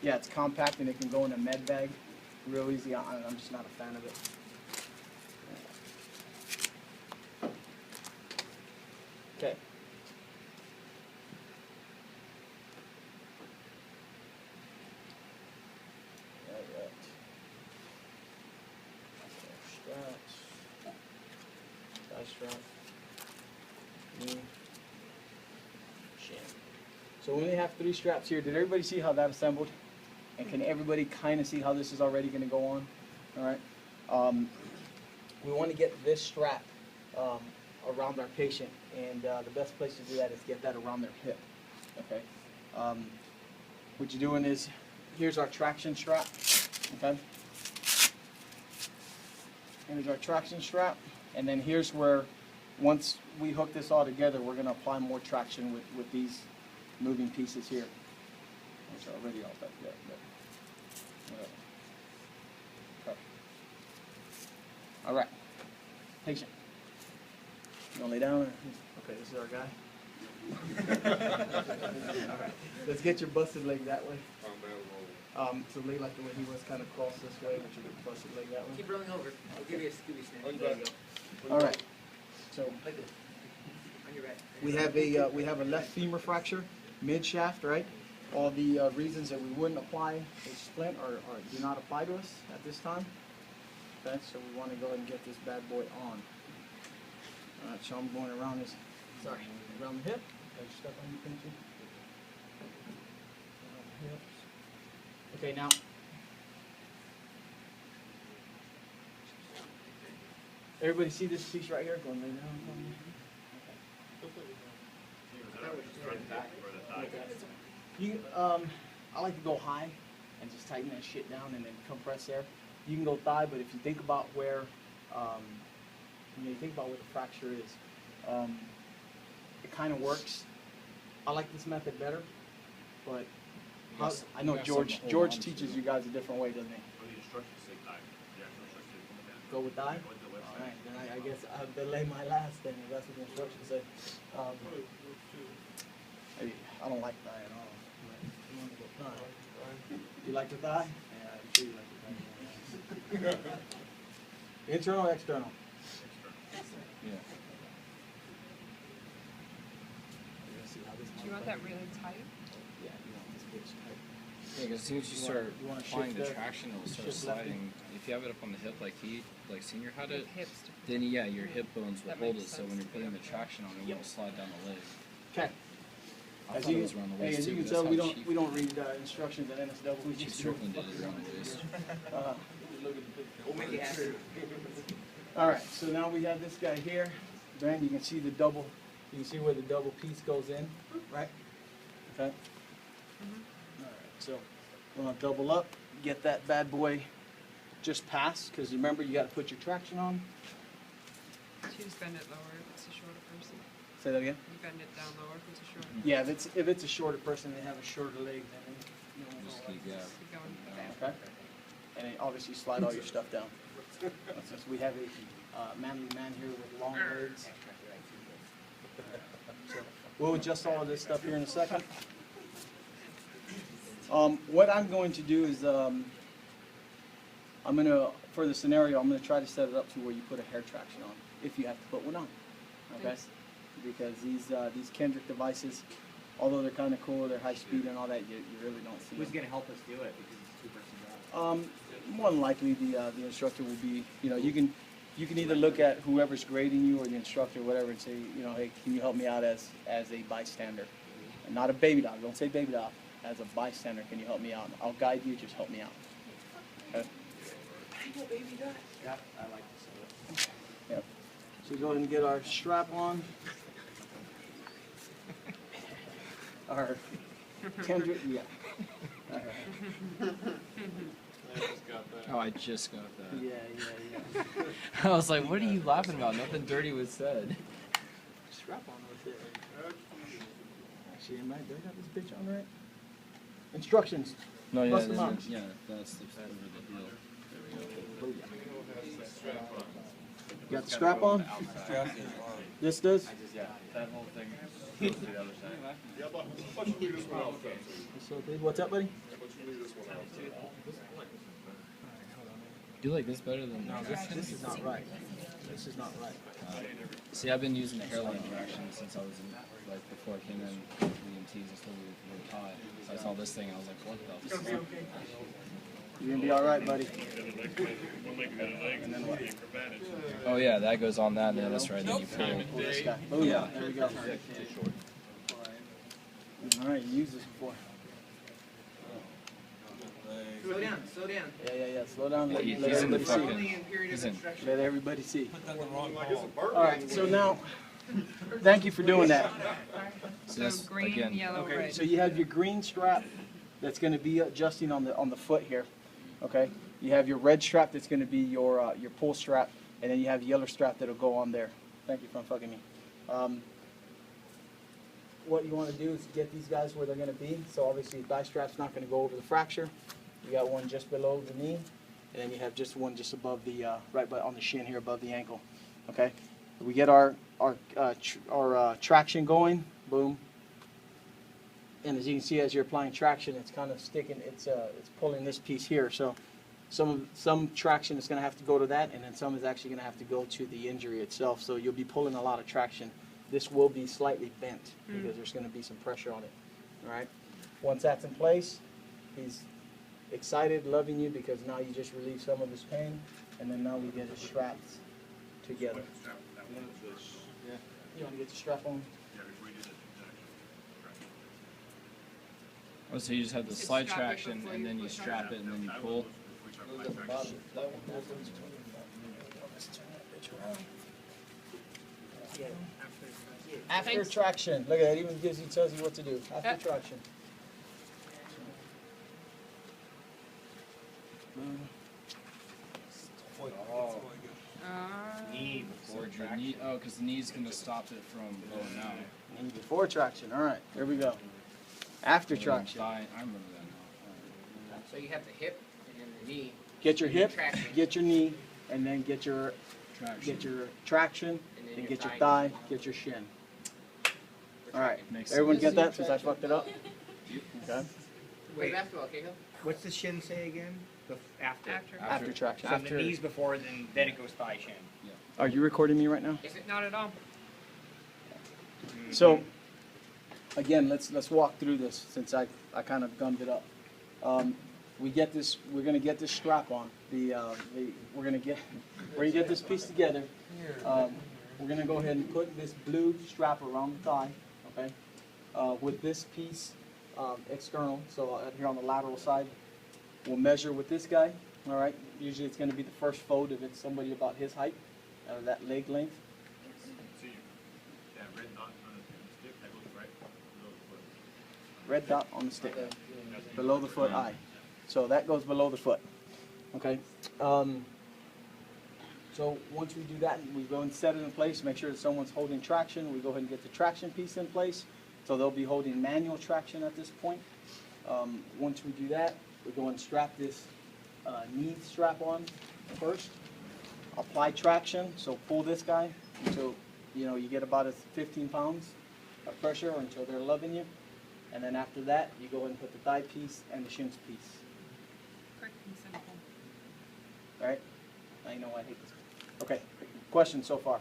Yeah, it's compact and it can go in a med bag real easy. I'm just not a fan of it. Okay. Straps. Tie strap. Knee. Shin. So we only have 3 straps here. Did everybody see how that assembled? And can everybody kind of see how this is already going to go on? All right. We want to get this strap around our patient, and the best place to do that is get that around their hip. Okay. What you're doing is, here's our traction strap. Okay. Here's our traction strap, and then here's where, once we hook this all together, we're going to apply more traction with these moving pieces here, which are already all back there. But okay. All right, patient. You gonna lay down? Or? Okay, this is our guy. All right, let's get your busted leg that way. So lay like the way he was, kind of cross this way, but you get busted leg that way. Keep rolling over. I'll give you a Scooby snap. There you go. All right. So On your right. we have a left femur fracture, mid shaft, right? All the reasons that we wouldn't apply a splint or do not apply to us at this time. Okay, so we want to go ahead and get this bad boy on. All right, so I'm going around this, around the hip. Okay, step on your pinky. Around the hips. Okay, now. Everybody see this piece right here? Go and lay down. You, I like to go high and just tighten that shit down and then compress there. You can go thigh, but if you think about where, you think about where the fracture is, it kind of works. I like this method better, but I know George teaches you guys a different way, doesn't he? Go with thigh? All right, then I guess I'll delay my last then, if that's what the instructions say. I don't like thigh at all. You want to go thigh. You like the thigh? Yeah, I'm sure you like the thigh. Internal or external? Yeah. Do you want that really tight? Yeah, you want this bitch tight. Yeah, because as soon as you start applying the traction, it'll start sliding. If you have it up on the hip like Senior had it, then yeah, your hip bones will hold it. So when you're putting the traction on, it won't slide down the leg. Okay. As you can tell, we don't read instructions at NSW. Chief Strickland did it around the waist. We'll make it happen. All right, so now we have this guy here. Brand, you can see the double. You can see where the double piece goes in, right? Okay. All right, so we're gonna double up, get that bad boy just past, because remember you got to put your traction on. Choose bend it lower if it's a shorter person. Say that again. You bend it down lower if it's a shorter. Yeah, if it's a shorter person, they have a shorter leg, then you know, Just like keep this. Keep going down. Okay. And then obviously slide all your stuff down. Since we have a manly man here with long legs. So we'll adjust all of this stuff here in a second. What I'm going to do is for the scenario, I'm going to try to set it up to where you put a hair traction on, if you have to put one on. Okay? Because these Kendrick devices, although they're kind of cool, they're high speed and all that, you really don't see Who's them. going to help us do it because it's a 2-person job? More than likely, the instructor will be. You can either look at whoever's grading you or the instructor, or whatever, and say, hey, can you help me out as a bystander, and not a baby doll. Don't say baby doll. As a bystander, can you help me out? I'll guide you. Just help me out. Okay. Yeah, I like this. Yep. So go ahead and get our strap on. Our Kendrick, yeah. All right. Oh, I just got that. Yeah. I was like, what are you laughing about? Nothing dirty was said. Strap on with it. Actually, did I got this bitch on right? Instructions. No, yeah, Bust them out. yeah, that's the deal. There we go. You got the strap on? This does? Yeah, that whole thing. So, babe, what's up, buddy? Do you like this better than This is not right. This is not right. See, I've been using the hairline traction since I was in, like, before I came in the EMTs. I still really taught. So I saw this thing and I was like, what the fuck? You're gonna be all right, buddy. And then what? Oh yeah, that goes on that, and then that's right. Then you pull. Pull this guy. Boom. Yeah. There we go. All right, you used this before. Slow down, slow down. Yeah. Slow down. Let, He's let in the everybody fucking. Only in period He's of in. instruction. see. Let everybody see. All right. So now, thank you for doing that. So green, again. yellow, Okay. red. So you have your green strap that's going to be adjusting on the foot here. Okay. You have your red strap that's going to be your pull strap, and then you have yellow strap that'll go on there. Thank you for fucking me. What you want to do is get these guys where they're going to be. So obviously the thigh strap's not going to go over the fracture. You got one just below the knee, and then you have just one just above the on the shin here above the ankle. Okay. We get our traction going. Boom. And as you can see, as you're applying traction, it's kind of sticking. It's pulling this piece here. So some traction is going to have to go to that, and then some is actually going to have to go to the injury itself. So you'll be pulling a lot of traction. This will be slightly bent because there's going to be some pressure on it. All right. Once that's in place, he's excited, loving you because now you just relieve some of his pain, and then now we get it strapped together. Yeah. You want to get the strap on? Oh, so you just have the Just slide strap it traction, before and you then you push on strap it. it, and then you pull. After Thanks. traction. Look at that. It even tells you what to do. After Yep. traction. Knee Or before your traction. knee. Oh, because the knee's gonna stop it from blowing out. And before traction. All right. There we go. After And then traction. thigh- I remember that now. So you have the hip and then the knee. Get your hip, Traction. get your knee, and then get your traction, And then and your get your thigh. thigh, get your shin. All right. Makes Everyone sense. get that since I fucked it up? Okay. Wait, basketball, okay, Hill? What's the shin say again? After. After traction. So the knees before, then it goes thigh shin. Are you recording me right now? Is it? Not at all. So, again, let's walk through this since I kind of gummed it up. We're gonna get this strap on. We're gonna get this piece together. We're gonna go ahead and put this blue strap around the thigh, okay? With this piece external, so here on the lateral side, we'll measure with this guy. All right. Usually it's gonna be the first fold if it's somebody about his height, that leg length. Red dot on the stick, below the foot eye. So that goes below the foot. Okay. So once we do that, we go and set it in place, make sure that someone's holding traction. We go ahead and get the traction piece in place. So they'll be holding manual traction at this point. Once we do that, we go and strap this knee strap on first. Apply traction, so pull this guy until you get about 15 pounds of pressure or until they're loving you. And then after that, you go ahead and put the thigh piece and the shins piece. Quick and simple. All right? Now you know why I hate this. Okay, question so far.